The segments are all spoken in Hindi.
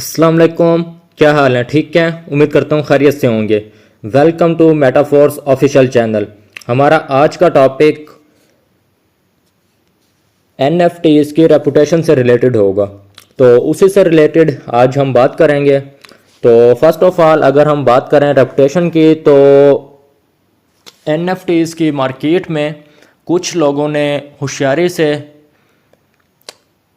अस्सलाम वालेकुम, क्या हाल है? ठीक है, उम्मीद करता हूँ खैरियत से होंगे। Welcome to Metaforce official channel. हमारा आज का टॉपिक NFTs की रेपुटेशन से रिलेटेड होगा, तो उसी से रिलेटेड आज हम बात करेंगे। तो फर्स्ट ऑफ ऑल अगर हम बात करें रेपुटेशन की, तो NFTs की मार्केट में कुछ लोगों ने होशियारी से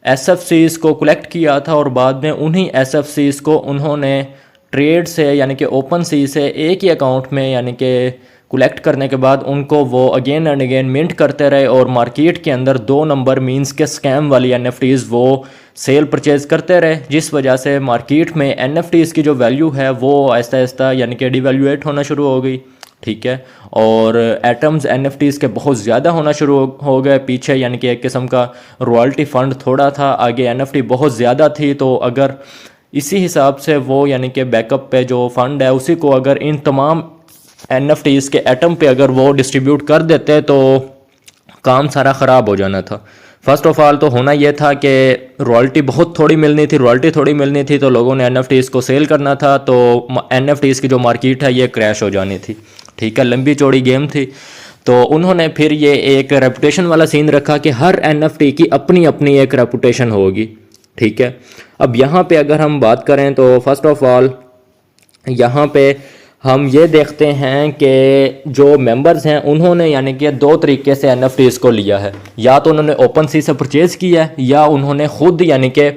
SFCs को कलेक्ट किया था और बाद में उन्हीं SFCs को उन्होंने ट्रेड से यानी कि ओपन सी से एक ही अकाउंट में यानी कि कलेक्ट करने के बाद उनको वो अगेन एंड अगेन मिंट करते रहे और मार्केट के अंदर 2 नंबर मींस के स्कैम वाली NFTs वो सेल परचेज़ करते रहे, जिस वजह से मार्केट में NFTs की जो वैल्यू है वो आहिस्ता आहिस्ता यानी कि डिवैल्यूएट होना शुरू हो गई। ठीक है, और एटम्स NFTs के बहुत ज़्यादा होना शुरू हो गए पीछे, यानी कि एक किस्म का रॉयल्टी फ़ंड थोड़ा था, आगे NFT बहुत ज़्यादा थी। तो अगर इसी हिसाब से वो यानी कि बैकअप पे जो फ़ंड है उसी को अगर इन तमाम NFTs के एटम पे अगर वो डिस्ट्रीब्यूट कर देते तो काम सारा ख़राब हो जाना था। फर्स्ट ऑफ ऑल तो होना यह था कि रॉयल्टी थोड़ी मिलनी थी, तो लोगों ने NFTs को सेल करना था, तो NFTs की जो मार्केट है ये क्रैश हो जानी थी। ठीक है, लंबी चौड़ी गेम थी। तो उन्होंने फिर ये एक रेपुटेशन वाला सीन रखा कि हर NFT की अपनी अपनी एक रेपुटेशन होगी। ठीक है, अब यहाँ पे अगर हम बात करें तो फर्स्ट ऑफ ऑल यहाँ पे हम ये देखते हैं कि जो मेंबर्स हैं उन्होंने यानी कि 2 तरीके से NFTs को लिया है, या तो उन्होंने ओपन सी से परचेज़ किया है या उन्होंने ख़ुद यानी कि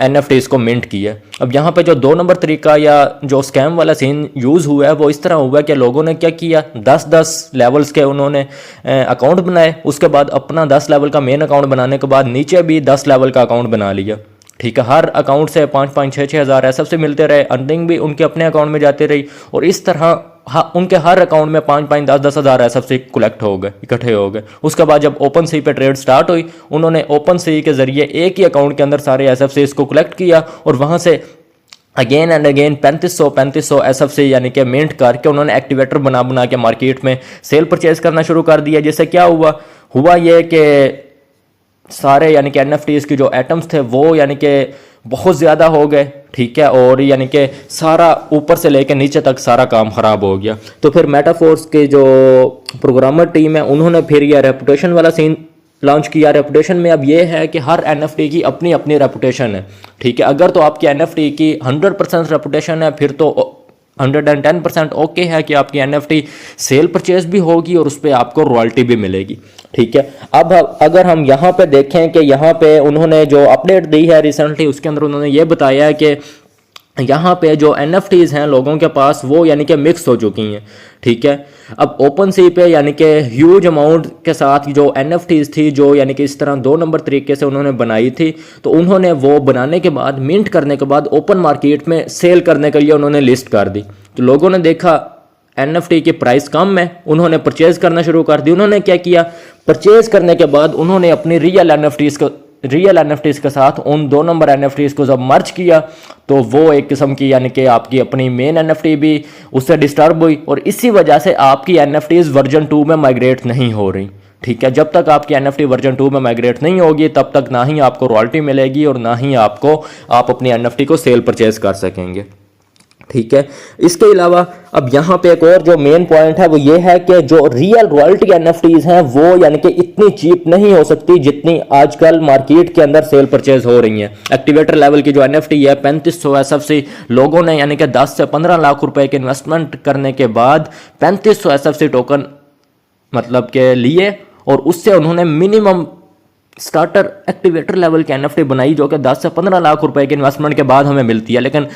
NFTs को मिंट किया है। अब यहाँ पे जो 2 नंबर तरीका या जो स्कैम वाला सीन यूज़ हुआ है वो इस तरह हुआ है कि लोगों ने क्या किया, 10-10 लेवल्स के उन्होंने अकाउंट बनाए, उसके बाद अपना 10 लेवल का मेन अकाउंट बनाने के बाद नीचे भी 10 लेवल का अकाउंट बना लिया। ठीक है, हर अकाउंट से 5-5, 6-6 हज़ार ऐसा से मिलते रहे, अर्निंग भी उनके अपने अकाउंट में जाती रही, और इस तरह उनके हर अकाउंट में 5-5, 10-10 हज़ार ऐसा से कलेक्ट हो गए, इकट्ठे हो गए। उसके बाद जब ओपन सी पे ट्रेड स्टार्ट हुई, उन्होंने ओपन सी के ज़रिए एक ही अकाउंट के अंदर सारे SFCs को कलेक्ट किया और वहाँ से अगेन एंड अगेन 3500 SFC यानी कि मिंट करके उन्होंने एक्टिवेटर बना के मार्केट में सेल परचेज़ करना शुरू कर दिया। जिससे क्या हुआ ये कि सारे यानी कि NFTs की जो एटम्स थे वो यानी कि बहुत ज़्यादा हो गए। ठीक है, और यानी कि सारा ऊपर से लेकर नीचे तक सारा काम ख़राब हो गया। तो फिर मेटाफोर्स की जो प्रोग्रामर टीम है उन्होंने फिर यह रेपुटेशन वाला सीन लॉन्च किया। रेपुटेशन में अब ये है कि हर NFT की अपनी अपनी रेपुटेशन है। ठीक है, अगर तो आपकी NFT की 100% रेपुटेशन है फिर तो 110% ओके है कि आपकी NFT सेल परचेज भी होगी और उस पर आपको रॉयल्टी भी मिलेगी। ठीक है, अब अगर हम यहाँ पे देखें कि यहाँ पे उन्होंने जो अपडेट दी है रिसेंटली, उसके अंदर उन्होंने ये बताया है कि यहाँ पे जो NFTs हैं लोगों के पास वो यानी कि मिक्स हो चुकी हैं। ठीक है, अब ओपन सी पे यानी कि ह्यूज अमाउंट के साथ जो NFTs थी जो यानी कि इस तरह 2 नंबर तरीके से उन्होंने बनाई थी, तो उन्होंने वो बनाने के बाद मिंट करने के बाद ओपन मार्केट में सेल करने के लिए उन्होंने लिस्ट कर दी। तो लोगों ने देखा NFT की प्राइस कम है, उन्होंने परचेज़ करना शुरू कर दी। उन्होंने क्या किया, परचेज़ करने के बाद उन्होंने अपनी रियल NFTs के साथ उन 2 नंबर NFTs को जब मर्ज किया तो वो एक किस्म की यानी कि आपकी अपनी मेन NFT भी उससे डिस्टर्ब हुई और इसी वजह से आपकी NFTs वर्जन 2 में माइग्रेट नहीं हो रही। ठीक है, जब तक आपकी NFT वर्जन 2 में माइग्रेट नहीं होगी तब तक ना ही आपको रॉयल्टी मिलेगी और ना ही आप अपनी NFT को सेल परचेज कर सकेंगे। ठीक है, इसके अलावा अब यहाँ पे एक और जो मेन पॉइंट है वो ये है कि जो रियल रॉयल्टी NFTs हैं वो यानी कि इतनी चीप नहीं हो सकती जितनी आजकल मार्केट के अंदर सेल परचेज हो रही हैं। एक्टिवेटर लेवल की जो NFT है 3500 SFC लोगों ने यानी कि 10 से 15 लाख रुपए के इन्वेस्टमेंट करने के बाद 3500 SFC टोकन मतलब के लिए और उससे उन्होंने मिनिमम स्टार्टर एक्टिवेटर लेवल की NFT बनाई जो कि 10 से 15 लाख रुपए के इन्वेस्टमेंट के बाद हमें मिलती है। लेकिन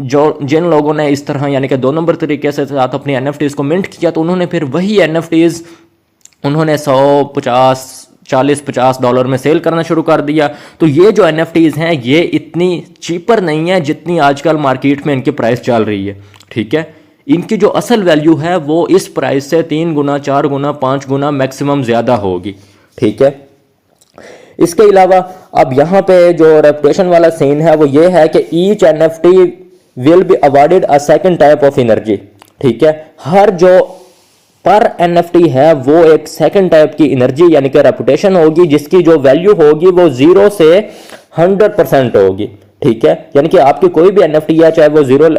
जिन लोगों ने इस तरह यानी कि 2 नंबर तरीके से साथ अपनी NFTs को मिंट किया तो उन्होंने फिर वही NFTs उन्होंने 40-50 डॉलर में सेल करना शुरू कर दिया। तो ये जो NFTs हैं ये इतनी चीपर नहीं है जितनी आजकल मार्केट में इनकी प्राइस चल रही है। ठीक है, इनकी जो असल वैल्यू है वो इस प्राइस से 3 गुना 4 गुना 5 गुना मैक्सिमम ज़्यादा होगी। ठीक है, इसके अलावा अब यहाँ पे जो रेपुटेशन वाला सीन है वो ये है कि each NFT will be awarded a second type of energy. ठीक है, हर जो पर NFT है वो एक सेकंड टाइप की एनर्जी यानी कि रेपुटेशन होगी जिसकी जो वैल्यू होगी वो 0 से 100% होगी। ठीक है, यानी कि आपकी कोई भी एनएफटी है, चाहे वो जीरो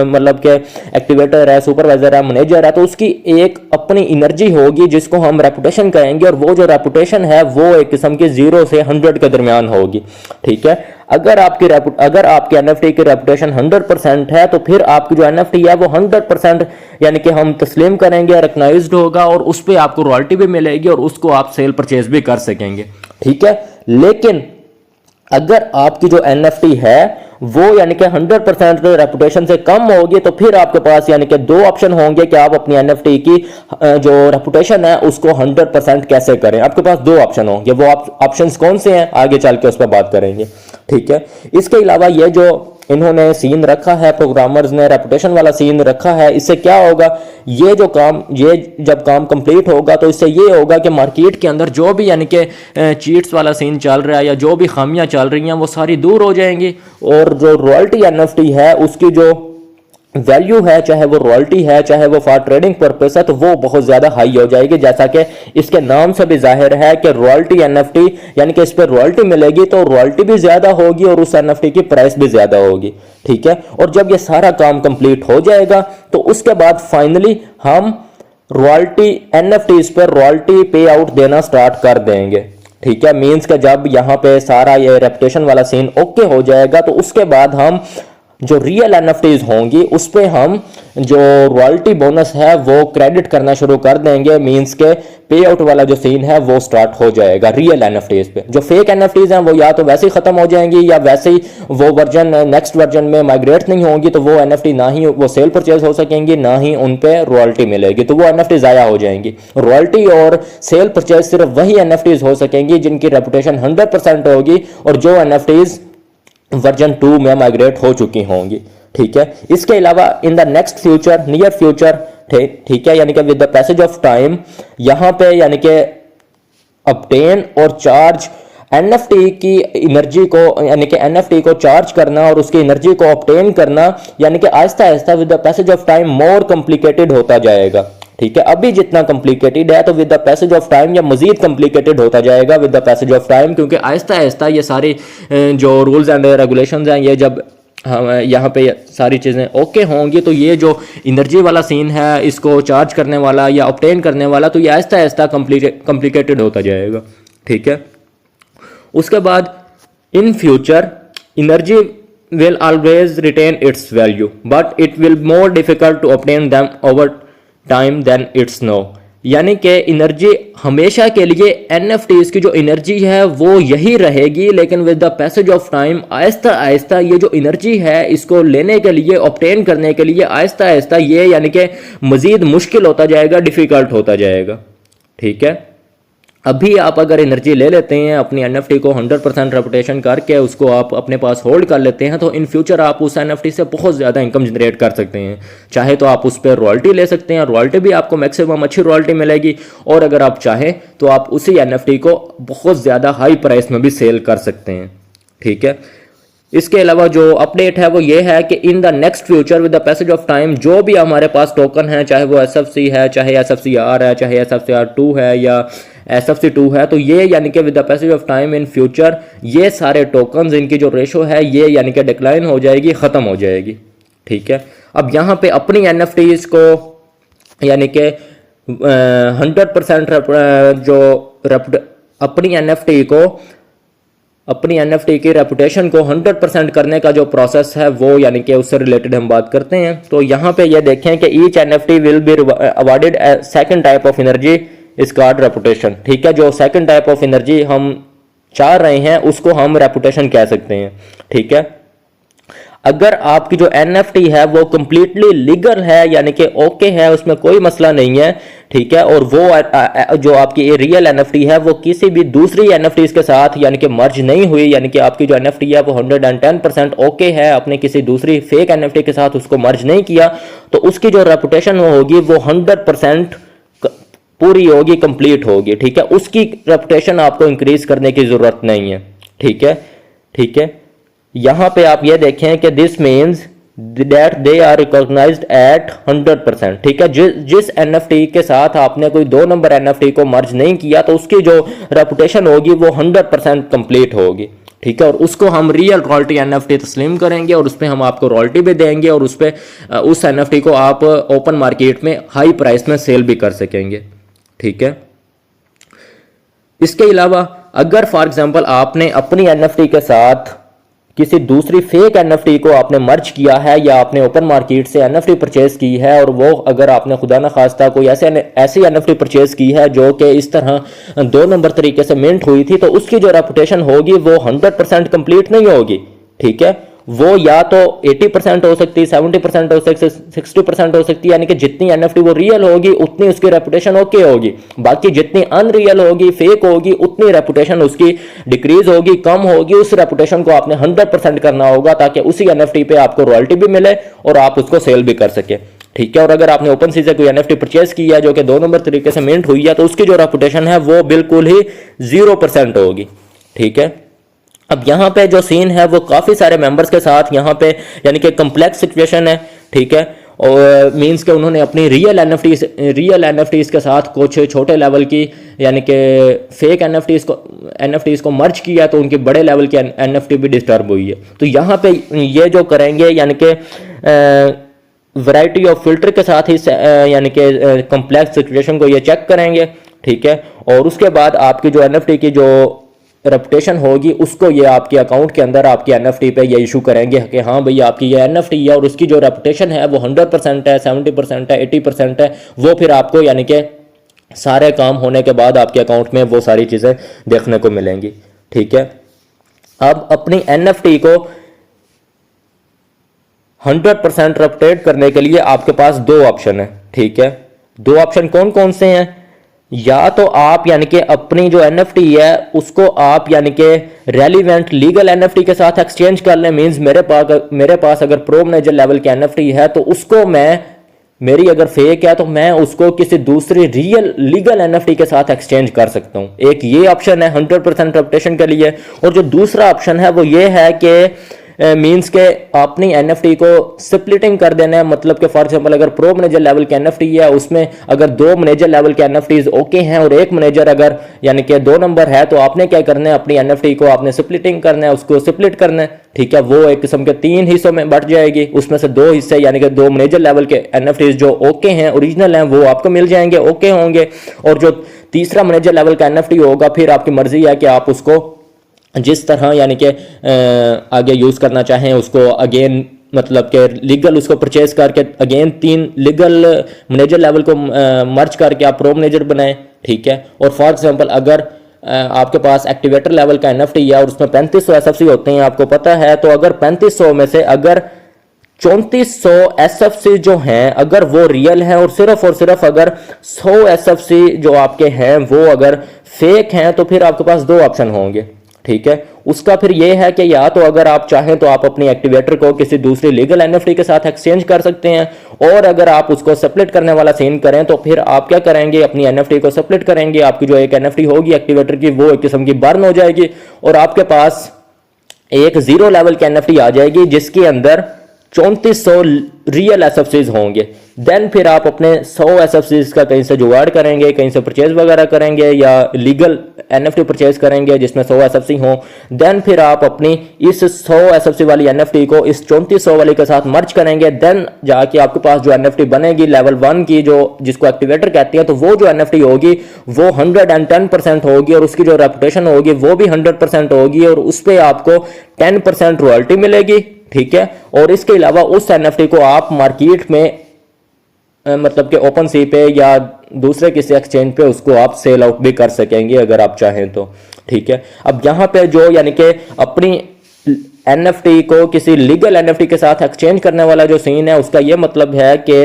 मतलब के एक्टिवेटर है, सुपरवाइजर है, मैनेजर है, तो उसकी एक अपनी एनर्जी होगी जिसको हम रेपुटेशन कहेंगे, और वो जो रेपुटेशन है वो एक किस्म की 0 से 100 के दरमियान होगी। ठीक है, अगर आपकी एनएफटी की रेपुटेशन 100% है तो फिर आपकी जो एनएफटी है वो 100% यानी कि हम तस्लीम करेंगे, रिकग्नाइज्ड होगा, और उस पर आपको रॉयल्टी भी मिलेगी और उसको आप सेल परचेज भी कर सकेंगे। ठीक है, लेकिन अगर आपकी जो एनएफटी है वो यानी कि 100% रेपुटेशन से कम होगी तो फिर आपके पास यानी कि दो ऑप्शन होंगे कि आप अपनी एनएफटी की जो रेपुटेशन है उसको 100% कैसे करें। आपके पास दो ऑप्शन होंगे, वो ऑप्शंस कौन से हैं आगे चल के उस पर बात करेंगे। ठीक है, इसके अलावा ये जो इन्होंने सीन रखा है, प्रोग्रामर्स ने रेपुटेशन वाला सीन रखा है, इससे क्या होगा, ये जब काम कंप्लीट होगा तो इससे ये होगा कि मार्केट के अंदर जो भी यानी कि चीट्स वाला सीन चल रहा है या जो भी खामियां चल रही हैं वो सारी दूर हो जाएंगी, और जो रॉयल्टी एनएफटी है उसकी जो वैल्यू है, चाहे वो रॉयल्टी है चाहे वो फॉर ट्रेडिंग पर्पस है, तो वो बहुत ज्यादा हाई हो जाएगी। जैसा कि इसके नाम से भी जाहिर है कि रॉयल्टी एनएफटी यानी कि इस पर रॉयल्टी मिलेगी तो रॉयल्टी भी ज्यादा होगी और उस एनएफटी की प्राइस भी ज्यादा होगी। ठीक है, और जब ये सारा काम कंप्लीट हो जाएगा तो उसके बाद फाइनली हम रॉयल्टी एनएफटीज पर रॉयल्टी पे आउट देना स्टार्ट कर देंगे। ठीक है, मींस का जब यहां पे सारा ये रेपुटेशन वाला सीन ओके हो जाएगा तो उसके बाद हम जो रियल एनएफटीज होंगी उस पे हम जो रॉयल्टी बोनस है वो क्रेडिट करना शुरू कर देंगे, मींस के पे आउट वाला जो सीन है वो स्टार्ट हो जाएगा रियल एनएफटीज पे। जो फेक एनएफटीज हैं वो या तो वैसे ही खत्म हो जाएंगी या वैसे ही वो वर्जन नेक्स्ट वर्जन में माइग्रेट नहीं होंगी, तो वो एनएफटी ना ही वो सेल परचेज हो सकेंगी ना ही उन पे रॉयल्टी मिलेगी, तो वो एनएफटी जाया हो जाएंगी। रॉयल्टी और सेल परचेज सिर्फ वही एनएफटीज हो सकेंगी जिनकी रेपुटेशन 100% होगी और जो एनएफटीज वर्जन 2 में माइग्रेट हो चुकी होंगी। ठीक है, इसके अलावा in the next future, near future, ठीक है, यानी कि with the passage of time यहां पे यानी कि ऑब्टेन और चार्ज एनएफटी की एनर्जी को यानी कि एनएफटी को चार्ज करना और उसकी एनर्जी को ऑब्टेन करना यानी कि Aahista Aahista with the passage of time more complicated होता जाएगा। ठीक है, अभी जितना कॉम्प्लिकेटेड है तो with the passage of time या मजीद कॉम्प्लिकेटेड होता जाएगा with the passage of time, क्योंकि आहिस्ता आहिस्ता ये सारी जो रूल्स एंड रेगुलेशंस हैं ये जब यहाँ पे सारी चीज़ें ओके होंगी तो ये जो एनर्जी वाला सीन है इसको चार्ज करने वाला या ऑब्टेन करने वाला तो ये आहिस्ता आहिस्ता कॉम्प्लिकेटेड होता जाएगा। ठीक है, उसके बाद in future energy will always retain its value but it will more difficult to obtain them over time than its now, यानी कि एनर्जी हमेशा के लिए एनएफटीज की जो एनर्जी है वो यही रहेगी, लेकिन with the passage of time Aahista Aahista ये जो एनर्जी है इसको लेने के लिए ऑब्टेन करने के लिए आहिस्ता आहिस्ता ये यानी कि मजीद मुश्किल होता जाएगा, डिफिकल्ट होता जाएगा। ठीक है, अभी आप अगर एनर्जी ले लेते हैं अपनी एनएफटी को 100% रेपुटेशन करके उसको आप अपने पास होल्ड कर लेते हैं तो इन फ्यूचर आप उस एनएफटी से बहुत ज़्यादा इनकम जनरेट कर सकते हैं। चाहे तो आप उस पर रॉयल्टी ले सकते हैं, रॉयल्टी भी आपको मैक्सिमम अच्छी रॉयल्टी मिलेगी, और अगर आप चाहें तो आप उसी एनएफटी को बहुत ज़्यादा हाई प्राइस में भी सेल कर सकते हैं। ठीक है, इसके अलावा जो अपडेट है वो ये है कि in the next future with the passage of time जो भी हमारे पास टोकन है, चाहे वो SFC है, चाहे SFCR है, चाहे SFCR2 है या SFC2 है, तो ये यानी कि with the passage of time in future ये सारे टोकन्स इनकी जो रेशो है ये यानी कि डिक्लाइन हो जाएगी, ख़त्म हो जाएगी। ठीक है, अब यहाँ पे अपनी एनएफटीज को यानी कि 100% जो अपनी एनएफटी की रेपुटेशन को 100% करने का जो प्रोसेस है वो यानी कि उससे रिलेटेड हम बात करते हैं। तो यहाँ पे ये देखें कि each NFT will be awarded second type of energy is called reputation. ठीक है, जो सेकंड टाइप ऑफ एनर्जी हम चाह रहे हैं उसको हम रेपुटेशन कह सकते हैं। ठीक है, अगर आपकी जो एनएफटी है वो कंप्लीटली लीगल है यानी कि ओके है, उसमें कोई मसला नहीं है, ठीक है, और वो जो आपकी रियल एनएफटी है वो किसी भी दूसरी एनएफटीज के साथ यानी कि मर्ज नहीं हुई, यानी कि आपकी जो एनएफटी है वो 110% ओके है, अपने किसी दूसरी फेक एनएफटी के साथ उसको मर्ज नहीं किया, तो उसकी जो रेपुटेशन होगी वो 100% पूरी होगी, कंप्लीट होगी। ठीक है, उसकी रेपुटेशन आपको इंक्रीज करने की जरूरत नहीं है। ठीक है, ठीक है, यहां पे आप ये देखें कि this means that they are recognised at 100%। ठीक है, जिस एनएफटी के साथ आपने कोई 2 नंबर एनएफटी को मर्ज नहीं किया तो उसकी जो रेपुटेशन होगी वो 100% कंप्लीट होगी। ठीक है, और उसको हम रियल रॉयल्टी एनएफटी तस्लीम करेंगे और उस पर हम आपको रॉयल्टी भी देंगे और उस पर उस एनएफटी को आप ओपन मार्केट में हाई प्राइस में सेल भी कर सकेंगे। ठीक है, इसके अलावा अगर फॉर एग्जांपल आपने अपनी एनएफटी के साथ किसी दूसरी फेक एनएफटी को आपने मर्ज किया है या आपने ओपन मार्केट से एनएफटी परचेज की है और वो अगर आपने खुदा न खास्ता कोई ऐसी एनएफटी परचेज की है जो कि इस तरह 2 नंबर तरीके से मिंट हुई थी, तो उसकी जो रेपुटेशन होगी वो 100% कंप्लीट नहीं होगी। ठीक है, वो या तो 80% हो सकती है, 70% हो सकती है, 60% हो सकती है, यानी कि जितनी एनएफटी वो रियल होगी उतनी उसकी रेपुटेशन ओके होगी, बाकी जितनी अनरियल होगी, फेक होगी, उतनी रेपुटेशन उसकी डिक्रीज होगी, कम होगी। उस रेपुटेशन को आपने 100% करना होगा ताकि उसी एनएफटी पे आपको रॉयल्टी भी मिले और आप उसको सेल भी कर सके। ठीक है, और अगर आपने ओपन सी से कोई एनएफटी परचेज किया जो कि 2 नंबर तरीके से मिंट हुई है तो उसकी जो रेपुटेशन है वो बिल्कुल ही 0% होगी। ठीक है, अब यहाँ पे जो सीन है वो काफ़ी सारे मेंबर्स के साथ यहाँ पे यानी कि कम्प्लेक्स सिचुएशन है। ठीक है, और मींस के उन्होंने अपनी रियल एनएफटीज के साथ कुछ छोटे लेवल की यानी कि फेक एनएफटीज को मर्ज किया तो उनके बड़े लेवल की एनएफटी भी डिस्टर्ब हुई है। तो यहाँ पे ये जो करेंगे यानी कि वैरायटी ऑफ फिल्टर के साथ ही यानी कि कम्प्लेक्स सिचुएशन को ये चेक करेंगे। ठीक है, और उसके बाद आपकी जो एनएफटी की जो रेपुटेशन होगी उसको ये आपके अकाउंट के अंदर आपकी एनएफटी पे ये इशू करेंगे कि हाँ भाई आपकी ये एनएफटी है और उसकी जो रेपुटेशन है वो 100% है, 70% है, 80% है। वो फिर आपको यानी कि सारे काम होने के बाद आपके अकाउंट में वो सारी चीज़ें देखने को मिलेंगी। ठीक है, अब अपनी एनएफटी को 100% रेपुटेट करने के लिए आपके पास 2 ऑप्शन है। ठीक है, 2 ऑप्शन कौन कौन से हैं? या तो आप यानी कि अपनी जो एनएफटी है उसको आप यानी कि रेलिवेंट लीगल एनएफटी के साथ एक्सचेंज कर लें। मींस मेरे पास अगर प्रो मैनेजर लेवल की एनएफटी है तो उसको मेरी अगर फेक है तो मैं उसको किसी दूसरी रियल लीगल एनएफटी के साथ एक्सचेंज कर सकता हूं। एक ये ऑप्शन है 100% रेपुटेशन के लिए। और जो दूसरा ऑप्शन है वो ये है कि मींस के अपनी एनएफटी को स्प्लिटिंग कर देना है। मतलब कि फॉर एग्जांपल अगर प्रो मैनेजर लेवल की एनएफटी है उसमें अगर 2 मैनेजर लेवल के एनएफटीज ओके हैं और एक मैनेजर अगर यानी कि 2 नंबर है तो आपने क्या करना है, अपनी एनएफटी को आपने स्प्लिटिंग करना है, उसको स्प्लिट करना है। ठीक है, वो एक किस्म के 3 हिस्सों में बट जाएगी, उसमें से 2 हिस्से यानी कि 2 मैनेजर लेवल के एनएफटीज जो ओके हैं, ओरिजिनल हैं, वो आपको मिल जाएंगे, ओके होंगे। और जो तीसरा मैनेजर लेवल का एनएफटी होगा फिर आपकी मर्जी है कि आप उसको जिस तरह यानी कि आगे यूज़ करना चाहें उसको अगेन मतलब कि लीगल उसको परचेज करके अगेन 3 लीगल मैनेजर लेवल को मर्ज करके आप प्रो मैनेजर बनाएं। ठीक है, और फॉर एग्जांपल अगर आपके पास एक्टिवेटर लेवल का एनएफटी है और उसमें 3500 एसएफसी होते हैं आपको पता है, तो अगर 3500 में से अगर 3400 एसएफसी जो हैं अगर वो रियल हैं और सिर्फ अगर 100 एसएफसी जो आपके हैं वो अगर फेक हैं तो फिर आपके पास 2 ऑप्शन होंगे। ठीक है, उसका फिर ये है कि या तो अगर आप चाहें तो आप अपनी एक्टिवेटर को किसी दूसरी लीगल एनएफटी के साथ एक्सचेंज कर सकते हैं, और अगर आप उसको स्प्लिट करने वाला सीन करें तो फिर आप क्या करेंगे, अपनी एनएफटी को स्प्लिट करेंगे। आपकी जो एक एनएफटी होगी एक्टिवेटर की वो एक किस्म की बर्न हो जाएगी और आपके पास एक 0 लेवल की एनएफटी आ जाएगी जिसके अंदर 3400 रियल एसएफसीज होंगे। देन फिर आप अपने 100 एसएफसीज का कहीं से जुगाड़ करेंगे, कहीं से परचेज वगैरह करेंगे या लीगल एनएफटी परचेज करेंगे जिसमें 100 एसएफसी हो। देन फिर आप अपनी इस 100 एसएफसी वाली एनएफटी को इस 3400 वाली के साथ मर्ज करेंगे। देन जाके आपके पास जो एनएफटी बनेगी लेवल 1 की जो जिसको एक्टिवेटर कहते हैं, तो वो जो एनएफटी होगी वो 110% होगी और उसकी जो रेपुटेशन होगी वो भी 100% होगी और उस पर आपको 10% रॉयल्टी मिलेगी। ठीक है, और इसके अलावा उस एनएफटी को आप मार्केट में मतलब कि ओपन सी पे या दूसरे किसी एक्सचेंज पे उसको आप सेल आउट भी कर सकेंगे अगर आप चाहें तो। ठीक है, अब यहाँ पे जो यानी कि अपनी एनएफटी को किसी लीगल एनएफटी के साथ एक्सचेंज करने वाला जो सीन है उसका ये मतलब है कि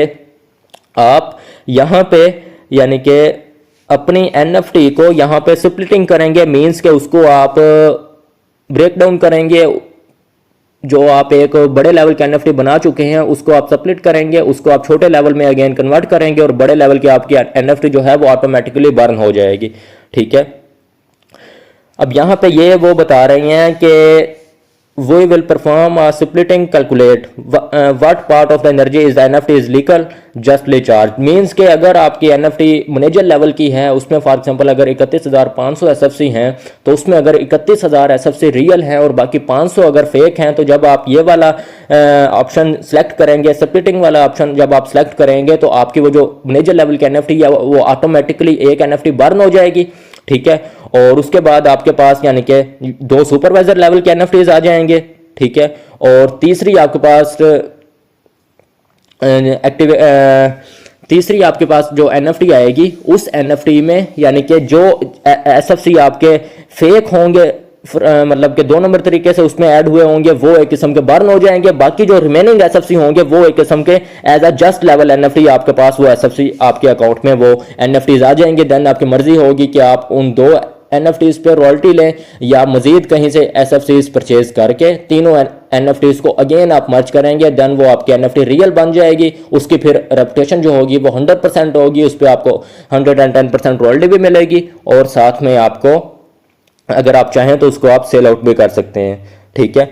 आप यहाँ पे यानी कि अपनी एनएफटी को यहाँ पे स्प्लिटिंग करेंगे। मींस के उसको आप ब्रेक डाउन करेंगे, जो आप एक बड़े लेवल के एनएफटी बना चुके हैं उसको आप स्प्लिट करेंगे, उसको आप छोटे लेवल में अगेन कन्वर्ट करेंगे और बड़े लेवल की आपकी एनएफटी जो है वो ऑटोमेटिकली बर्न हो जाएगी। ठीक है, अब यहाँ पे ये वो बता रही हैं कि we will perform a splitting calculate what part of the energy is NFT is legal justly charged means के अगर आपकी NFT मैनेजर लेवल की है उसमें फॉर एग्जांपल अगर 31,500 SFC हैं तो उसमें अगर 31,000 SFC रियल हैं और बाकी 500 अगर फेक हैं तो जब आप ये वाला ऑप्शन सेलेक्ट करेंगे स्प्लिटिंग वाला ऑप्शन जब आप सेलेक्ट करेंगे तो आपकी वो जो मैनेजर लेवल की NFT है वो ऑटोमेटिकली एक NFT बर्न हो जाएगी, ठीक है। और उसके बाद आपके पास यानी कि 2 सुपरवाइजर लेवल के NFTs आ जाएंगे, ठीक है। और तीसरी आपके पास तीसरी आपके पास जो NFT आएगी उस NFT में यानी कि जो SFC आपके फेक होंगे मतलब कि 2 नंबर तरीके से उसमें ऐड हुए होंगे वो एक किस्म के बर्न हो जाएंगे, बाकी जो रिमेनिंग SFC होंगे वो एक किस्म के as a just level NFT आपके पास वो SFC आपके अकाउंट में वो NFTs आ जाएंगे। देन आपकी मर्जी होगी कि आप उन 2 NFTs पे रॉयल्टी लें या मजीद कहीं से SFCs परचेज करके तीनों NFTs को अगेन आप मर्ज करेंगे, देन वो आपकी NFT रियल बन जाएगी। उसकी फिर रेपुटेशन जो होगी वो 100% होगी, उस पर आपको 110% रॉयल्टी भी मिलेगी और साथ में आपको अगर आप चाहें तो उसको आप सेल आउट भी कर सकते हैं, ठीक है।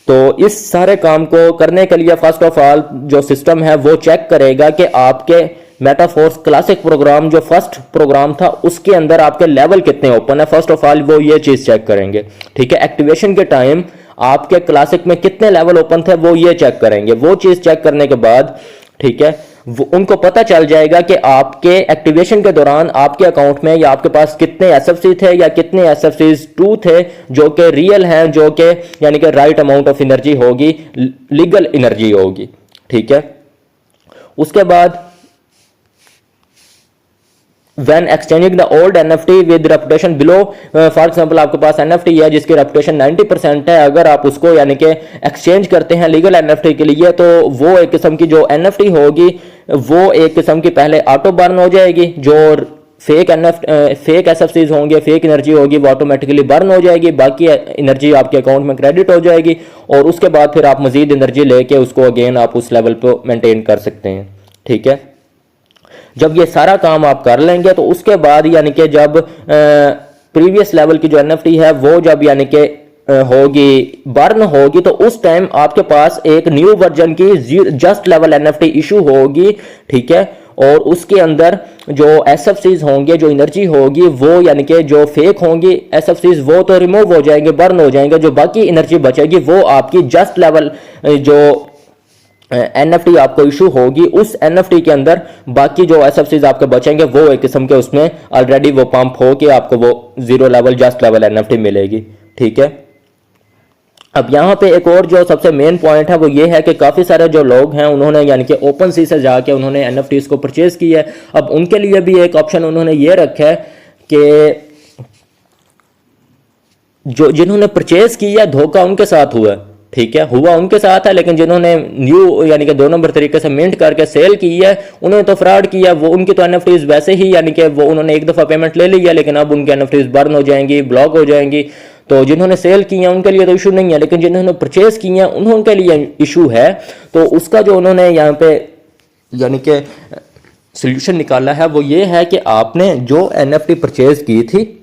तो इस सारे काम को करने के लिए फर्स्ट ऑफ ऑल जो सिस्टम है वो चेक करेगा कि आपके मेटाफोर्स क्लासिक प्रोग्राम जो फर्स्ट प्रोग्राम था उसके अंदर आपके लेवल कितने ओपन है। फर्स्ट ऑफ ऑल वो ये चीज चेक करेंगे, ठीक है। एक्टिवेशन के टाइम आपके क्लासिक में कितने लेवल ओपन थे वो ये चेक करेंगे। वो चीज चेक करने के बाद, ठीक है, उनको पता चल जाएगा कि आपके एक्टिवेशन के दौरान आपके अकाउंट में या आपके पास कितने SFC थे या कितने SFCs 2 थे जो कि रियल हैं, जो कि यानी कि राइट अमाउंट ऑफ एनर्जी होगी, लीगल एनर्जी होगी, ठीक है। उसके बाद when exchanging the old NFT with reputation below, for example आपके पास NFT है जिसकी रेपुटेशन 90% है, अगर आप उसको यानी कि एक्सचेंज करते हैं लीगल NFT के लिए तो वो एक किस्म की जो NFT होगी वो एक किस्म की पहले ऑटो बर्न हो जाएगी। जो फेक SFCs होंगे, फेक एनर्जी होगी वो ऑटोमेटिकली बर्न हो जाएगी, बाकी एनर्जी आपके अकाउंट में क्रेडिट हो जाएगी और उसके बाद फिर आप मजीद एनर्जी लेके उसको अगेन आप उस लेवल पर मेंटेन कर सकते हैं, ठीक है। जब ये सारा काम आप कर लेंगे तो उसके बाद यानी कि जब प्रीवियस लेवल की जो NFT है वो जब यानी कि होगी बर्न होगी तो उस टाइम आपके पास एक न्यू वर्जन की जस्ट लेवल NFT इशू होगी, ठीक है। और उसके अंदर जो SFCs होंगे, जो एनर्जी होगी वो यानी कि जो फेक होंगी SFCs वो तो रिमूव हो जाएंगे, बर्न हो जाएंगे, जो बाकी एनर्जी बचेगी वो आपकी जस्ट लेवल जो NFT आपको इशू होगी उस NFT के अंदर बाकी जो SFCs आपके बचेंगे वो एक किस्म के उसमें ऑलरेडी वो पंप हो के आपको वो 0 लेवल जस्ट लेवल NFT मिलेगी, ठीक है। अब यहाँ पे एक और जो सबसे मेन पॉइंट है वो ये है कि काफ़ी सारे जो लोग हैं उन्होंने यानी कि ओपन सी से जाके उन्होंने NFTs को परचेज किया है। अब उनके लिए भी एक ऑप्शन उन्होंने ये रखा है कि जो जिन्होंने परचेज किया धोखा उनके साथ हुआ, ठीक है, हुआ उनके साथ है, लेकिन जिन्होंने न्यू यानी कि 2 नंबर तरीके से मिंट करके सेल की है उन्होंने तो फ्रॉड किया। वो उनकी तो NFTs वैसे ही यानी कि वो उन्होंने एक दफ़ा पेमेंट ले ली है लेकिन अब उनकी NFTs बर्न हो जाएंगी, ब्लॉक हो जाएंगी। तो जिन्होंने सेल की है उनके लिए तो इशू नहीं है, लेकिन जिन्होंने परचेज की है उनके लिए इशू है। तो उसका जो उन्होंने यहाँ पे यानी कि सोल्यूशन निकाला है वो ये है कि आपने जो NFT परचेज की थी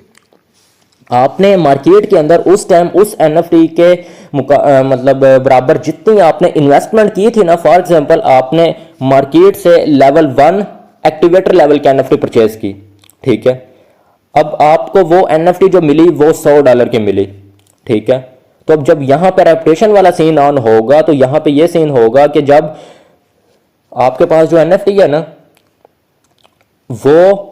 आपने मार्केट के अंदर उस टाइम उस NFT के मतलब बराबर जितनी आपने इन्वेस्टमेंट की थी ना, फॉर एग्जांपल आपने मार्केट से लेवल 1 एक्टिवेटर लेवल की NFT परचेज की, ठीक है। अब आपको वो NFT जो मिली वो $100 की मिली, ठीक है। तो अब जब यहाँ पे रेपुटेशन वाला सीन ऑन होगा तो यहाँ पे ये सीन होगा कि जब आपके पास जो NFT है ना वो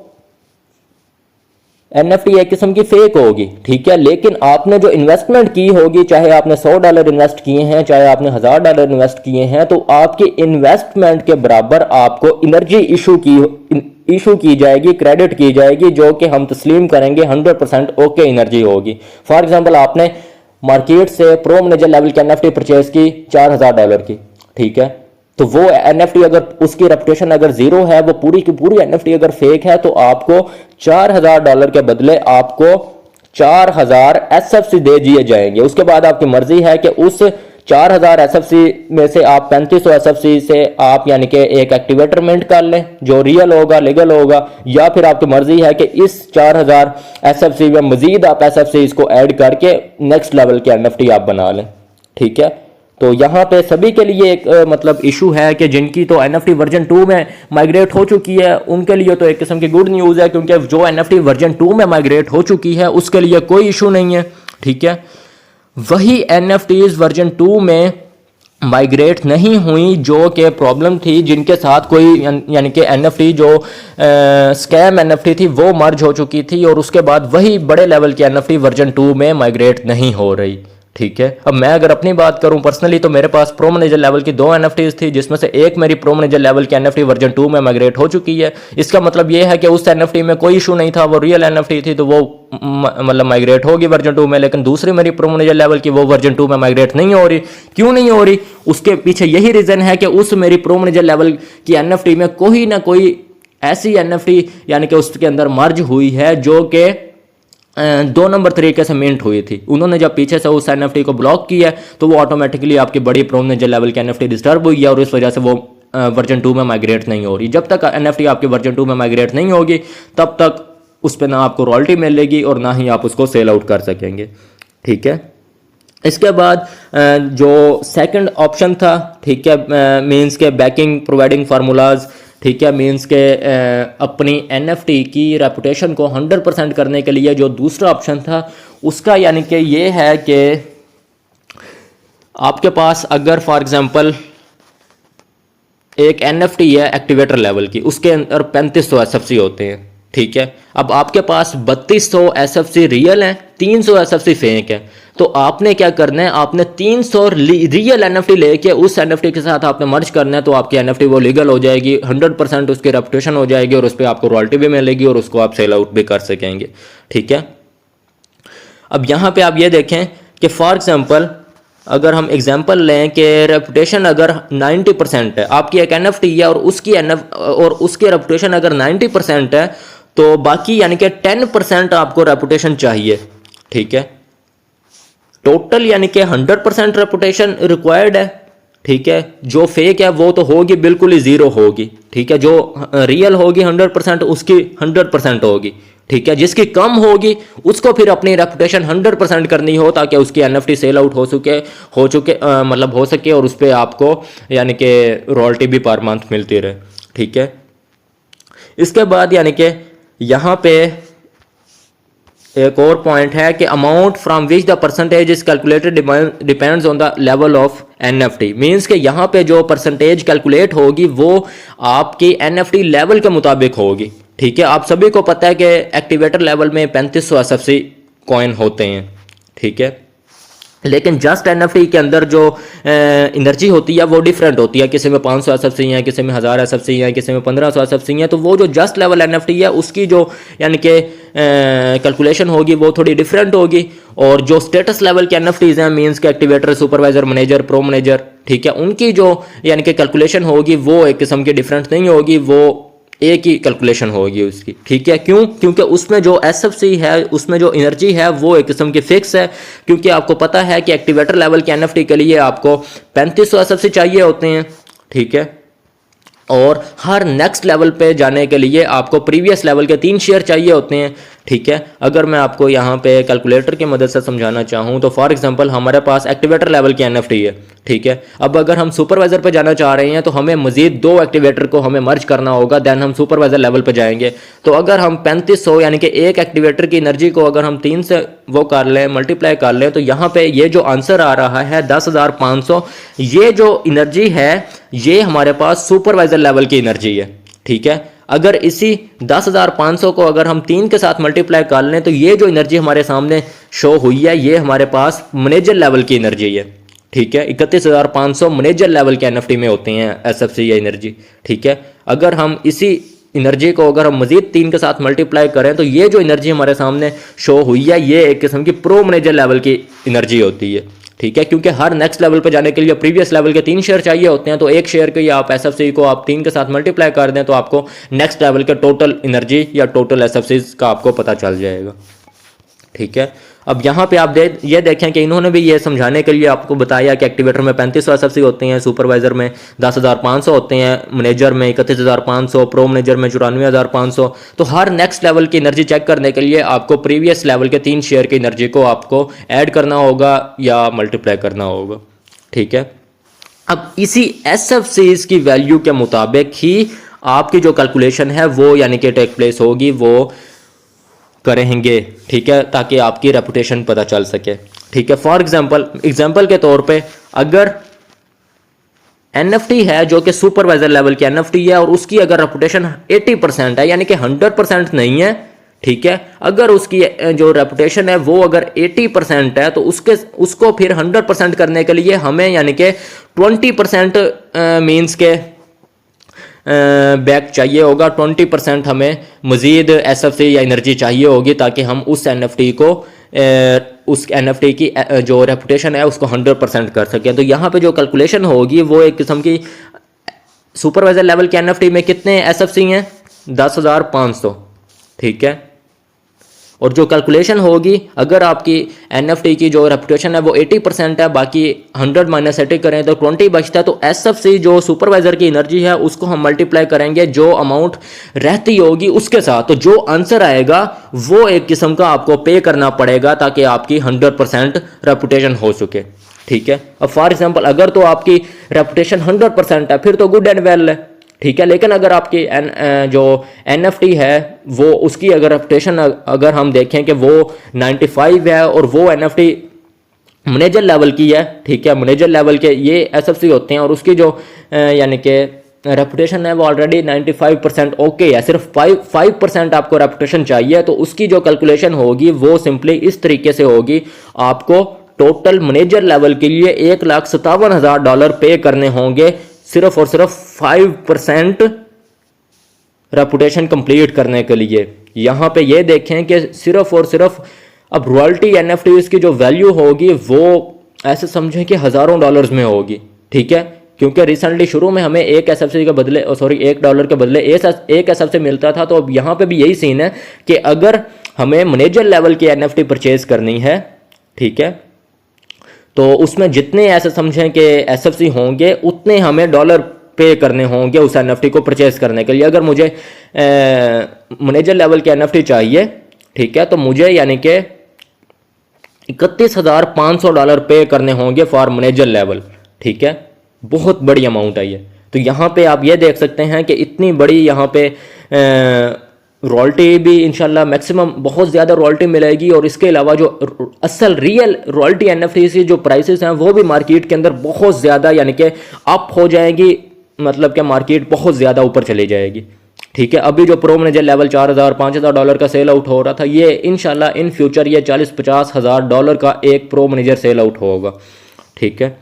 NFT एक किस्म की फेक होगी, ठीक है, लेकिन आपने जो इन्वेस्टमेंट की होगी, चाहे आपने $100 इन्वेस्ट किए हैं चाहे आपने $1000 इन्वेस्ट किए हैं, तो आपके इन्वेस्टमेंट के बराबर आपको एनर्जी इशू की जाएगी, क्रेडिट की जाएगी, जो कि हम तस्लीम करेंगे 100% ओके एनर्जी होगी। फॉर एग्जांपल आपने मार्केट से प्रो मैनेजर लेवल की NFT परचेज की $4000 की, ठीक है, तो वो NFT अगर उसकी रेपुटेशन अगर 0 है, वो पूरी की पूरी NFT अगर फेक है, तो आपको $4000 के बदले आपको 4000 SFC दे दिए जाएंगे। उसके बाद आपकी मर्जी है कि उस 4000 SFC में से आप 3500 SFC से आप यानी कि एक एक्टिवेटर मिंट कर लें जो रियल होगा, लीगल होगा, या फिर आपकी मर्जी है कि इस 4000 SFC में मजीद आप SFC इसको ऐड करके नेक्स्ट लेवल के NFT आप बना लें, ठीक है। तो यहाँ पे सभी के लिए एक मतलब इशू है कि जिनकी तो NFT वर्जन 2 में माइग्रेट हो चुकी है, उनके लिए तो एक किस्म की गुड न्यूज़ है, क्योंकि जो NFT वर्जन 2 में माइग्रेट हो चुकी है उसके लिए कोई इशू नहीं है। ठीक है। वही NFTs वर्जन 2 में माइग्रेट नहीं हुई जो कि प्रॉब्लम थी, जिनके साथ कोई यानी कि NFT जो स्कैम NFT थी वो मर्ज हो चुकी थी, और उसके बाद वही बड़े लेवल की NFT वर्जन 2 में माइग्रेट नहीं हो रही। ठीक है। अब मैं अगर अपनी बात करूं पर्सनली, तो मेरे पास प्रो मैनेजर लेवल की 2 NFTs थी, जिसमें से एक मेरी प्रो मैनेजर लेवल की NFT वर्जन 2 में माइग्रेट हो चुकी है। इसका मतलब ये है कि उस NFT में कोई इशू नहीं था, वो रियल NFT थी, तो वो मतलब माइग्रेट होगी वर्जन 2 में। लेकिन दूसरी मेरी प्रो मैनेजर लेवल की वो वर्जन 2 में माइग्रेट नहीं हो रही। क्यों नहीं हो रही? उसके पीछे यही रीज़न है कि उस मेरी प्रो मैनेजर लेवल की NFT में कोई ना कोई ऐसी NFT यानी कि उसके अंदर मर्ज हुई है जो कि 2 नंबर तरीके से मिंट हुई थी। उन्होंने जब पीछे से उस NFT को ब्लॉक किया तो वो ऑटोमेटिकली आपकी बड़ी प्रो मैनेजर लेवल की NFT डिस्टर्ब हुई है, और इस वजह से वो वर्जन 2 में माइग्रेट नहीं हो रही। जब तक NFT आपके वर्जन 2 में माइग्रेट नहीं होगी तब तक उस पर ना आपको रॉयल्टी मिलेगी और ना ही आप उसको सेल आउट कर सकेंगे। ठीक है। इसके बाद जो सेकंड ऑप्शन था, ठीक है, मींस के बैकिंग प्रोवाइडिंग फार्मूलाज, ठीक है, मींस के अपनी NFT की रेपुटेशन को 100% करने के लिए जो दूसरा ऑप्शन था उसका यानी कि ये है कि आपके पास अगर फॉर एग्जांपल एक NFT है एक्टिवेटर लेवल की, उसके अंदर 3500 SFC होते हैं। ठीक है। अब आपके पास 3200 SFC रियल हैं, 300 SFC फेक है। तो आपने क्या करना है, आपने 300 रियल NFT लेके उस NFT के साथ आपने मर्ज करना है, तो आपकी NFT वो लीगल हो जाएगी, 100% उसकी रेपुटेशन हो जाएगी, और उस पर आपको रॉयल्टी भी मिलेगी और उसको आप सेल आउट भी कर सकेंगे। ठीक है। अब यहाँ पे आप ये देखें कि फॉर एग्जांपल अगर हम एग्जांपल लें कि रेपुटेशन अगर 90% है, आपकी एक NFT है और उसकी रेपुटेशन अगर 90% है, तो बाकी यानी कि 10% आपको रेपुटेशन चाहिए। ठीक है। टोटल यानी कि 100% रेपुटेशन रिक्वायर्ड है। ठीक है। जो फेक है वो तो होगी बिल्कुल ही ज़ीरो होगी। ठीक है। जो रियल होगी 100% उसकी 100% होगी। ठीक है। जिसकी कम होगी उसको फिर अपनी रेपुटेशन 100% करनी हो, ताकि उसकी NFT सेल आउट हो सके और उस पर आपको यानी कि रॉयल्टी भी पर मंथ मिलती रहे। ठीक है। इसके बाद यानी कि यहाँ पे एक और पॉइंट है कि amount from which the percentage is calculated depends on the level of NFT। Means के यहाँ पे जो परसेंटेज कैलकुलेट होगी वो आपकी NFT लेवल के मुताबिक होगी। ठीक है। आप सभी को पता है कि एक्टिवेटर लेवल में 3500 SFC कॉइन होते हैं। ठीक है। लेकिन जस्ट NFT के अंदर जो एनर्जी होती है वो डिफरेंट होती है, किसी में 500 SFC है, किसी में 1000 SFC है, किसी में 1500 SFC है। तो वो जो जस्ट लेवल NFT है उसकी जो यानी कि कैलकुलेशन होगी वो थोड़ी डिफरेंट होगी, और जो स्टेटस लेवल के NFTs हैं, मींस के activator, supervisor, manager, pro manager, ठीक है, उनकी जो यानी कि कैलकुलेशन होगी वो एक किस्म की डिफरेंट नहीं होगी, वो एक ही कैलकुलेशन होगी उसकी। ठीक है। क्यों? क्योंकि उसमें जो SFC है, उसमें जो एनर्जी है वो एक किस्म की फिक्स है, क्योंकि आपको पता है कि एक्टिवेटर लेवल के NFT के लिए आपको 3500 SFC चाहिए होते हैं। ठीक है। और हर नेक्स्ट लेवल पे जाने के लिए आपको प्रीवियस लेवल के 3 शेयर चाहिए होते हैं। ठीक है। अगर मैं आपको यहाँ पे कैलकुलेटर की मदद से समझाना चाहूँ तो फॉर एग्जांपल हमारे पास एक्टिवेटर लेवल की NFT है। ठीक है। अब अगर हम सुपरवाइजर पे जाना चाह रहे हैं तो हमें मजीद 2 एक्टिवेटर को हमें मर्ज करना होगा, देन हम सुपरवाइजर लेवल पे जाएंगे। तो अगर हम 3500 यानी कि एक एक्टिवेटर की एनर्जी को अगर हम 3 से वो कर लें, मल्टीप्लाई कर लें, तो यहाँ पे ये जो आंसर आ रहा है 10,500, ये जो एनर्जी है ये हमारे पास सुपरवाइजर लेवल की एनर्जी है। ठीक है। अगर इसी 10,500 को अगर हम 3 के साथ मल्टीप्लाई कर लें तो ये जो एनर्जी हमारे सामने शो हुई है ये हमारे पास मैनेजर लेवल की एनर्जी है। ठीक है। 31,500 मैनेजर लेवल के NFT में होते हैं SFC या एनर्जी। ठीक है। अगर हम इसी एनर्जी को अगर हम मजीद 3 के साथ मल्टीप्लाई करें तो ये जो एनर्जी हमारे सामने शो हुई है ये एक किस्म की प्रो मैनेजर लेवल की एनर्जी होती है। ठीक है। क्योंकि हर नेक्स्ट लेवल पे जाने के लिए प्रीवियस लेवल के 3 शेयर चाहिए होते हैं, तो एक शेयर के आप SFC को आप 3 के साथ मल्टीप्लाई कर दें तो आपको नेक्स्ट लेवल के टोटल एनर्जी या टोटल SFCs का आपको पता चल जाएगा। ठीक है। अब यहाँ पे आप ये देखें कि इन्होंने भी ये समझाने के लिए आपको बताया कि एक्टिवेटर में 3500 एसएफसी होते हैं, सुपरवाइजर में 10,500 होते हैं, मैनेजर में 31,500, प्रो मैनेजर में 94,500। तो हर नेक्स्ट लेवल की एनर्जी चेक करने के लिए आपको प्रीवियस लेवल के 3 शेयर की एनर्जी को आपको ऐड करना होगा या मल्टीप्लाई करना होगा। ठीक है, अब इसी एसएफसीज की वैल्यू के मुताबिक ही आपकी जो कैलकुलेशन है वो यानी कि टेक प्लेस होगी, वो करेंगे। ठीक है, ताकि आपकी रेपुटेशन पता चल सके। ठीक है, फॉर एग्जांपल के तौर पे अगर एनएफटी है जो कि सुपरवाइजर लेवल की एनएफटी है और उसकी अगर रेपुटेशन 80% है, यानी कि 100% नहीं है। ठीक है, अगर उसकी जो रेपुटेशन है वो अगर 80% है तो उसको फिर 100% करने के लिए हमें यानी कि 20% मीन्स के बैक चाहिए होगा, 20% हमें मज़ीद एसएफसी या एनर्जी चाहिए होगी ताकि हम उस एनएफटी को उस एनएफटी की जो रेपुटेशन है उसको 100% कर सकें। तो यहाँ पे जो कैलकुलेशन होगी वो एक किस्म की सुपरवाइजर लेवल के एनएफटी में कितने एसएफसी हैं, 10,500। ठीक है, और जो कैलकुलेशन होगी अगर आपकी एनएफटी की जो रेपुटेशन है वो 80% है, बाकी 100 माइनस 80 करें तो 20 बचता है। तो एसएफसी जो सुपरवाइजर की एनर्जी है उसको हम मल्टीप्लाई करेंगे जो अमाउंट रहती होगी उसके साथ। तो जो आंसर आएगा वो एक किस्म का आपको पे करना पड़ेगा ताकि आपकी 100% रेपुटेशन हो सके। ठीक है, अब फॉर एग्जाम्पल अगर तो आपकी रेपुटेशन 100% है फिर तो गुड एंड वेल है। ठीक है, लेकिन अगर आपकी जो एनएफटी है वो उसकी अगर रेपुटेशन अगर हम देखें कि वो 95 है और वो एनएफटी मैनेजर लेवल की है। ठीक है, मैनेजर लेवल के ये एसएफसी होते हैं और उसकी जो यानी कि रेपुटेशन है वो ऑलरेडी 95% ओके है, सिर्फ 5% आपको रेपुटेशन चाहिए। तो उसकी जो कैलकुलेशन होगी वो सिंपली इस तरीके से होगी, आपको टोटल मैनेजर लेवल के लिए $1,57,000 पे करने होंगे सिर्फ और सिर्फ 5% रेपुटेशन कंप्लीट करने के लिए। यहाँ पे ये देखें कि सिर्फ और सिर्फ अब रॉयल्टी एनएफटी इसकी जो वैल्यू होगी वो ऐसे समझें कि हज़ारों डॉलर्स में होगी। ठीक है, क्योंकि रिसेंटली शुरू में हमें एक एसएफसी के बदले $1 के बदले एक एसएफसी मिलता था। तो अब यहाँ पे भी यही सीन है कि अगर हमें मैनेजर लेवल की एनएफटी परचेज करनी है, ठीक है, तो उसमें जितने ऐसे समझें कि एसएफसी होंगे उतने हमें डॉलर पे करने होंगे उस एनएफटी को परचेज करने के लिए। अगर मुझे मैनेजर लेवल की एनएफटी चाहिए, ठीक है, तो मुझे यानी कि $31,500 पे करने होंगे फॉर मैनेजर लेवल। ठीक है, बहुत बड़ी अमाउंट है ये। तो यहाँ पे आप ये देख सकते हैं कि इतनी बड़ी यहाँ पे रॉयल्टी भी इंशाल्लाह मैक्सिमम बहुत ज़्यादा रॉयल्टी मिलेगी। और इसके अलावा जो असल रियल रॉयल्टी एनएफटी की जो प्राइसेस हैं वो भी मार्केट के अंदर बहुत ज़्यादा यानी कि अप हो जाएंगी, मतलब कि मार्केट बहुत ज़्यादा ऊपर चली जाएगी। ठीक है, अभी जो प्रो मैनेजर लेवल $4,000-5,000 का सेल आउट हो रहा था, ये इंशाल्लाह इन फ्यूचर ये $40,000-50,000 का एक प्रो मैनेजर सेल आउट होगा। ठीक है,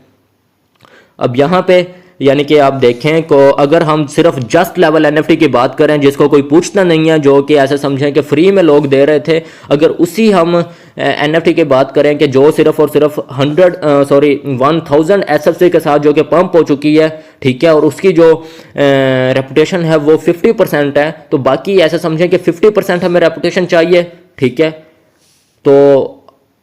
अब यहाँ पे यानी कि आप देखें को अगर हम सिर्फ जस्ट लेवल एनएफटी की बात करें जिसको कोई पूछता नहीं है, जो कि ऐसे समझें कि फ्री में लोग दे रहे थे, अगर उसी हम एनएफटी की बात करें कि जो सिर्फ और सिर्फ 1000 एसएफसी के साथ जो कि पंप हो चुकी है, ठीक है, और उसकी जो रेपुटेशन है वो 50% है, तो बाकी ऐसे समझें कि 50% हमें रेपुटेशन चाहिए। ठीक है, तो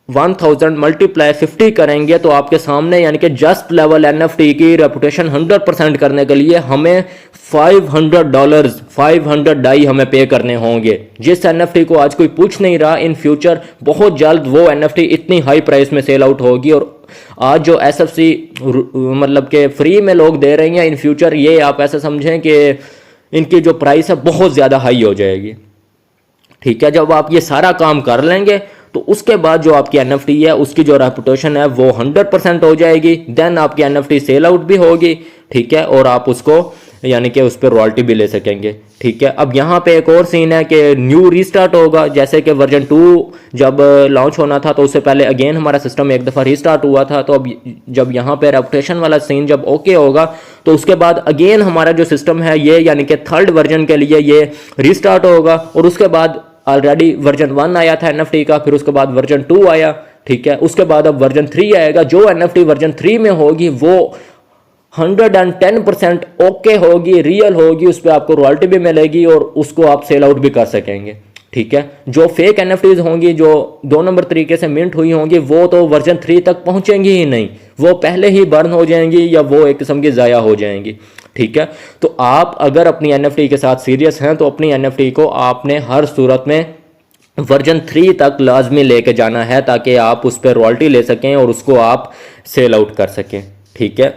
1000 मल्टीप्लाई 50 करेंगे तो आपके सामने यानी कि जस्ट लेवल एनएफटी की रेपुटेशन 100% करने के लिए हमें $500 500 डाई हमें पे करने होंगे, जिस एनएफटी को आज कोई पूछ नहीं रहा। इन फ्यूचर बहुत जल्द वो एनएफटी इतनी हाई प्राइस में सेल आउट होगी। और आज जो एसएफसी मतलब कि फ्री में लोग दे रहे हैं, इन फ्यूचर ये आप ऐसा समझें कि इनकी जो प्राइस है बहुत ज़्यादा हाई हो जाएगी। ठीक है, जब आप ये सारा काम कर लेंगे तो उसके बाद जो आपकी एनएफटी है उसकी जो रेपुटेशन है वो 100% हो जाएगी। देन आपकी एनएफटी सेल आउट भी होगी। ठीक है, और आप उसको यानी कि उस पर रॉयल्टी भी ले सकेंगे। ठीक है, अब यहाँ पे एक और सीन है कि न्यू रीस्टार्ट होगा। जैसे कि वर्जन 2 जब लॉन्च होना था तो उससे पहले अगेन हमारा सिस्टम एक दफ़ा रीस्टार्ट हुआ था। तो अब जब यहाँ पे रेपुटेशन वाला सीन जब ओके होगा तो उसके बाद अगेन हमारा जो सिस्टम है ये यानी कि 3rd वर्जन के लिए ये रीस्टार्ट होगा। और उसके बाद ऑलरेडी वर्जन 1 आया था एनएफटी का, फिर उसके बाद वर्जन 2 आया। ठीक है, उसके बाद अब वर्जन 3 आएगा। जो एनएफटी वर्जन 3 में होगी वो 110% ओके होगी, रियल होगी, उस पर आपको रॉयल्टी भी मिलेगी और उसको आप सेल आउट भी कर सकेंगे। ठीक ठीक है। जो फेक एनएफटीज होंगी, जो 2 नंबर तरीके से मिंट हुई होंगी, वो तो वर्जन 3 तक पहुंचेंगी ही नहीं, वो पहले ही बर्न हो जाएंगी या वो एक किस्म की ज़ाया हो जाएंगी। ठीक है। तो आप अगर अपनी एनएफटी के साथ सीरियस हैं तो अपनी एनएफटी को आपने हर सूरत में वर्जन 3 तक लाजमी लेके जाना है, ताकि आप उस पर रॉयल्टी ले सकें और उसको आप सेल आउट कर सकें। ठीक है।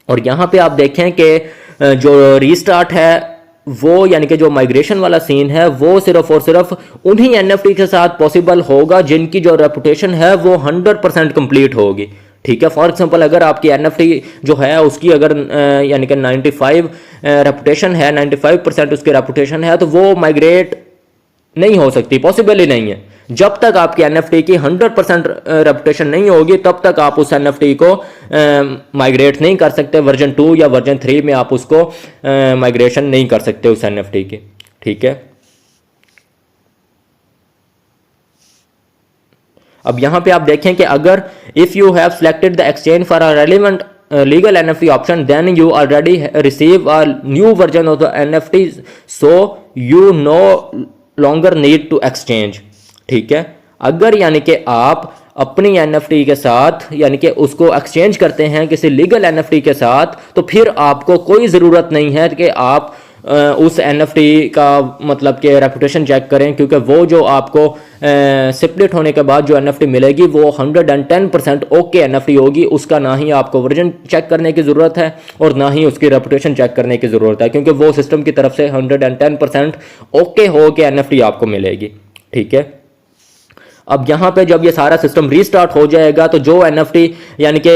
और यहाँ पे आप देखें कि जो रीस्टार्ट है वो, यानी कि जो माइग्रेशन वाला सीन है, वो सिर्फ और सिर्फ उन्हीं एनएफटी के साथ पॉसिबल होगा जिनकी जो रेपुटेशन है वो 100% कंप्लीट होगी। ठीक है। फॉर एग्जांपल अगर आपकी एनएफटी जो है उसकी अगर यानी कि 95 रेपुटेशन है, 95% उसकी रेपुटेशन है, तो वो माइग्रेट नहीं हो सकती, पॉसिबल ही नहीं है। जब तक आपकी एनएफटी की 100% रेपुटेशन नहीं होगी तब तक आप उस एनएफटी को माइग्रेट नहीं कर सकते। वर्जन 2 या वर्जन 3 में आप उसको माइग्रेशन नहीं कर सकते उस एनएफटी की। ठीक है। अब यहां पे आप देखें कि अगर if you have selected the exchange for a relevant legal NFT option, then you already receive a new version of the NFT, so you no longer need to exchange। ठीक है। अगर यानी कि आप अपनी NFT के साथ यानी कि उसको एक्सचेंज करते हैं किसी लीगल NFT के साथ, तो फिर आपको कोई ज़रूरत नहीं है कि आप उस NFT का मतलब कि रेपुटेशन चेक करें, क्योंकि वो जो आपको स्प्लिट होने के बाद जो NFT मिलेगी वो 110% ओके NFT होगी। उसका ना ही आपको वर्जन चेक करने की ज़रूरत है और ना ही उसकी रेपुटेशन चेक करने की ज़रूरत है, क्योंकि वो सिस्टम की तरफ से 110% ओके हो के NFT आपको मिलेगी। ठीक है। अब यहाँ पे जब ये सारा सिस्टम रीस्टार्ट हो जाएगा तो जो एनएफटी यानी कि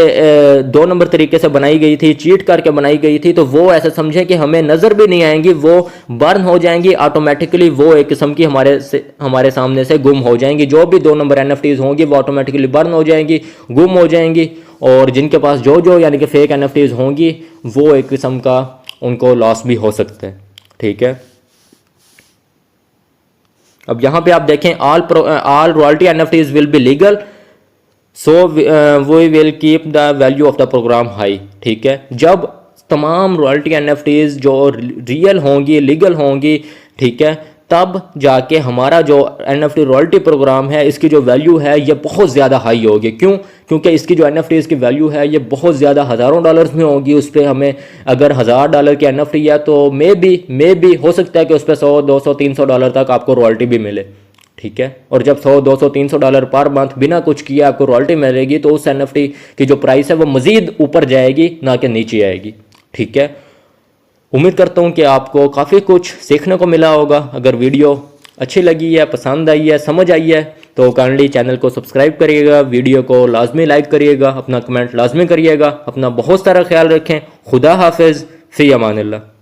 2 नंबर तरीके से बनाई गई थी, चीट करके बनाई गई थी, तो वो ऐसे समझें कि हमें नज़र भी नहीं आएंगी, वो बर्न हो जाएंगी ऑटोमेटिकली, वो एक किस्म की हमारे सामने से गुम हो जाएंगी। जो भी 2 नंबर एनएफटीज होंगी वो ऑटोमेटिकली बर्न हो जाएंगी, गुम हो जाएंगी। और जिनके पास जो यानी कि फेक एनएफटीज होंगी वो एक किस्म का उनको लॉस भी हो सकता है। ठीक है। अब यहाँ पे आप देखें all royalty NFTs will be legal, so we will keep the value of the programme high. ठीक है। जब तमाम रॉयल्टी एनएफटीज जो रियल होंगी, लीगल होंगी, ठीक है, तब जाके हमारा जो एनएफटी रॉयल्टी प्रोग्राम है इसकी जो वैल्यू है ये बहुत ज़्यादा हाई होगी। क्यों? क्योंकि इसकी जो एनएफटीज की वैल्यू है ये बहुत ज़्यादा हज़ारों डॉलर्स में होगी। उस पर हमें अगर $1000 की एनएफटी है तो मे बी हो सकता है कि उस पर $100, $200, $300 तक आपको रॉयल्टी भी मिले। ठीक है। और जब $100, $200, $300 पर मंथ बिना कुछ किए आपको रॉयल्टी मिलेगी तो उस एनएफटी की जो प्राइस है वो मज़ीद ऊपर जाएगी, ना कि नीचे आएगी। ठीक है। उम्मीद करता हूँ कि आपको काफ़ी कुछ सीखने को मिला होगा। अगर वीडियो अच्छी लगी है, पसंद आई है, समझ आई है तो काइंडली चैनल को सब्सक्राइब करिएगा, वीडियो को लाजमी लाइक करिएगा, अपना कमेंट लाजमी करिएगा। अपना बहुत सारा ख्याल रखें। खुदा हाफिज़, फ़ी अमानिल्लाह।